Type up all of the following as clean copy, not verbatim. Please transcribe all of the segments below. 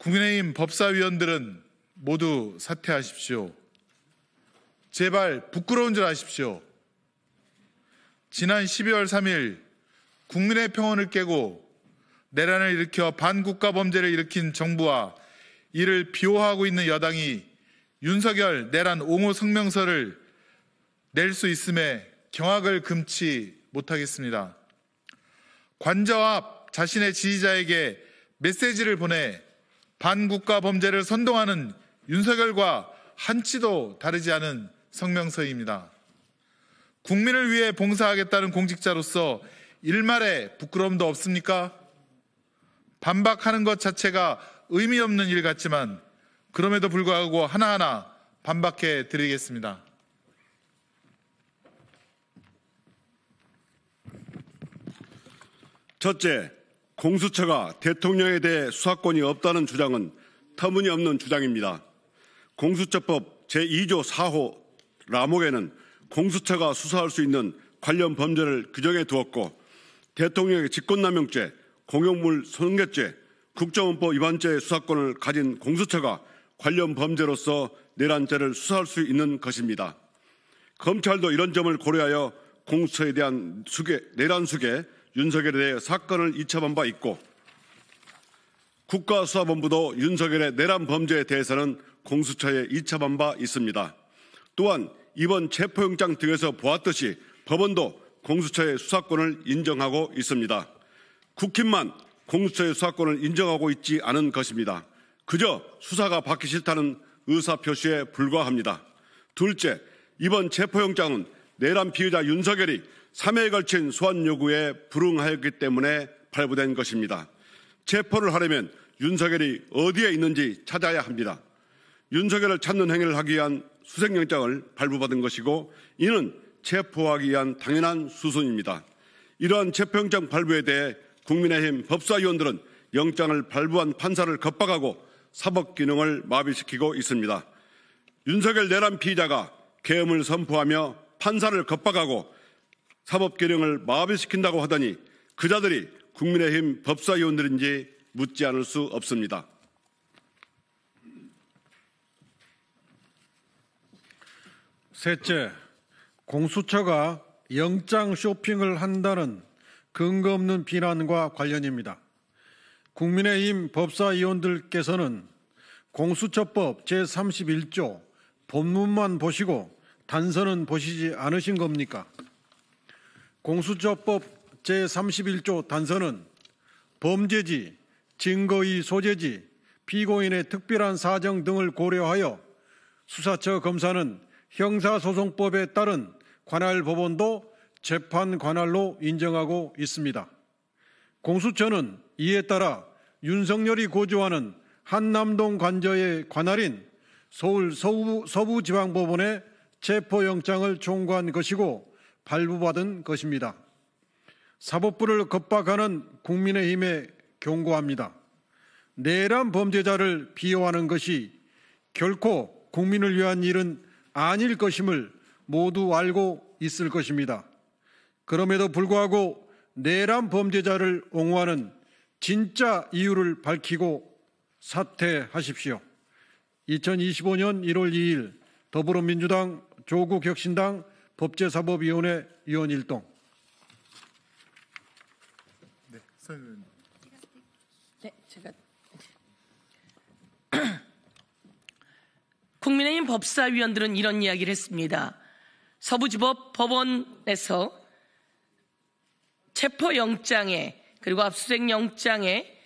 국민의힘 법사위원들은 모두 사퇴하십시오. 제발 부끄러운 줄 아십시오. 지난 12월 3일 국민의 평온을 깨고 내란을 일으켜 반국가 범죄를 일으킨 정부와 이를 비호하고 있는 여당이 윤석열 내란 옹호 성명서를 낼 수 있음에 경악을 금치 못하겠습니다. 관저 앞 자신의 지지자에게 메시지를 보내 반국가 범죄를 선동하는 윤석열과 한치도 다르지 않은 성명서입니다. 국민을 위해 봉사하겠다는 공직자로서 일말의 부끄러움도 없습니까? 반박하는 것 자체가 의미 없는 일 같지만 그럼에도 불구하고 하나하나 반박해 드리겠습니다. 첫째, 공수처가 대통령에 대해 수사권이 없다는 주장은 터무니없는 주장입니다. 공수처법 제2조 4호 라목에는 공수처가 수사할 수 있는 관련 범죄를 규정해 두었고 대통령의 직권남용죄, 공용물 손괴죄, 국정원법 위반죄의 수사권을 가진 공수처가 관련 범죄로서 내란죄를 수사할 수 있는 것입니다. 검찰도 이런 점을 고려하여 공수처에 대한 내란 수괴, 윤석열에 대해 사건을 이첩한 바 있고 국가수사본부도 윤석열의 내란 범죄에 대해서는 공수처에 이첩한 바 있습니다. 또한 이번 체포영장 등에서 보았듯이 법원도 공수처의 수사권을 인정하고 있습니다. 국힘만 공수처의 수사권을 인정하고 있지 않은 것입니다. 그저 수사가 받기 싫다는 의사표시에 불과합니다. 둘째, 이번 체포영장은 내란 피의자 윤석열이 3회에 걸친 소환 요구에 불응하였기 때문에 발부된 것입니다. 체포를 하려면 윤석열이 어디에 있는지 찾아야 합니다. 윤석열을 찾는 행위를 하기 위한 수색영장을 발부받은 것이고 이는 체포하기 위한 당연한 수순입니다. 이러한 체포영장 발부에 대해 국민의힘 법사위원들은 영장을 발부한 판사를 겁박하고 사법기능을 마비시키고 있습니다. 윤석열 내란 피의자가 계엄을 선포하며 판사를 겁박하고 사법기능을 마비시킨다고 하더니 그 자들이 국민의힘 법사위원들인지 묻지 않을 수 없습니다. 셋째, 공수처가 영장 쇼핑을 한다는 근거 없는 비난과 관련입니다. 국민의힘 법사위원들께서는 공수처법 제31조 본문만 보시고 단서는 보시지 않으신 겁니까? 공수처법 제31조 단서는 범죄지, 증거의 소재지, 피고인의 특별한 사정 등을 고려하여 수사처 검사는 형사소송법에 따른 관할 법원도 재판 관할로 인정하고 있습니다. 공수처는 이에 따라 윤석열이 고조하는 한남동 관저의 관할인 서울 서부지방법원에 체포영장을 청구한 것이고 발부받은 것입니다. 사법부를 겁박하는 국민의힘에 경고합니다. 내란 범죄자를 비호하는 것이 결코 국민을 위한 일은 아닐 것임을 모두 알고 있을 것입니다. 그럼에도 불구하고 내란 범죄자를 옹호하는 진짜 이유를 밝히고 사퇴하십시오. 2025년 1월 2일 더불어민주당 조국혁신당 법제사법위원회 위원 일동. 네, 제가 국민의힘 법사위원들은 이런 이야기를 했습니다. 서부지법 법원에서 체포영장에 그리고 압수수색영장에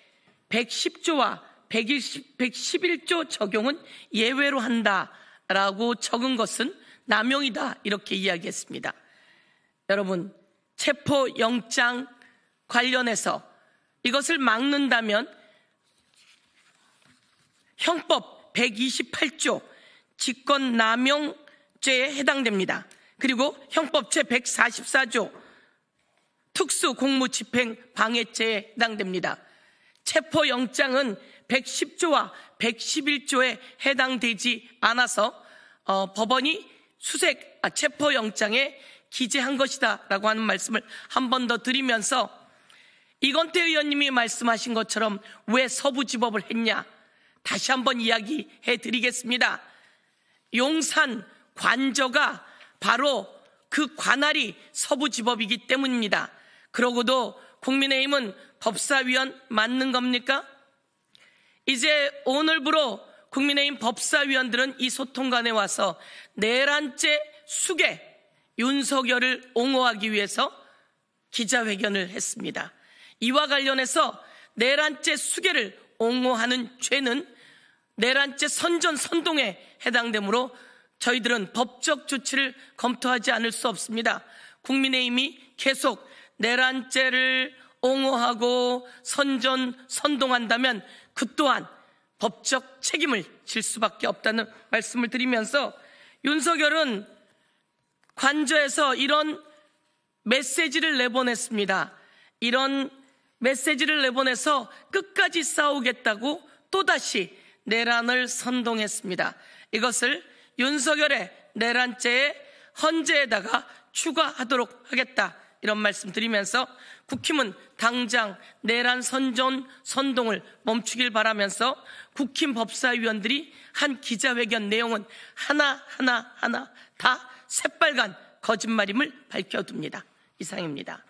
110조와 111조 적용은 예외로 한다라고 적은 것은 남용이다 이렇게 이야기했습니다. 여러분, 체포영장 관련해서 이것을 막는다면 형법 128조 직권남용죄에 해당됩니다. 그리고 형법 제144조 특수공무집행방해죄에 해당됩니다. 체포영장은 110조와 111조에 해당되지 않아서 법원이 체포영장에 기재한 것이다 라고 하는 말씀을 한 번 더 드리면서 이건태 의원님이 말씀하신 것처럼 왜 서부지법을 했냐, 다시 한번 이야기해 드리겠습니다. 용산 관저가 바로 그 관할이 서부지법이기 때문입니다. 그러고도 국민의힘은 법사위원 맞는 겁니까? 이제 오늘부로 국민의힘 법사위원들은 이 소통관에 와서 내란죄 수괴 윤석열을 옹호하기 위해서 기자회견을 했습니다. 이와 관련해서 내란죄 수괴를 옹호하는 죄는 내란죄 선전 선동에 해당되므로 저희들은 법적 조치를 검토하지 않을 수 없습니다. 국민의힘이 계속 내란죄를 옹호하고 선전 선동한다면 그 또한 법적 책임을 질 수밖에 없다는 말씀을 드리면서 윤석열은 관저에서 이런 메시지를 내보냈습니다. 이런 메시지를 내보내서 끝까지 싸우겠다고 또다시 내란을 선동했습니다. 이것을 윤석열의 내란죄의 헌재에다가 추가하도록 하겠다, 이런 말씀 드리면서 국힘은 당장 내란 선전 선동을 멈추길 바라면서 국힘 법사위원들이 한 기자회견 내용은 하나 다 새빨간 거짓말임을 밝혀둡니다. 이상입니다.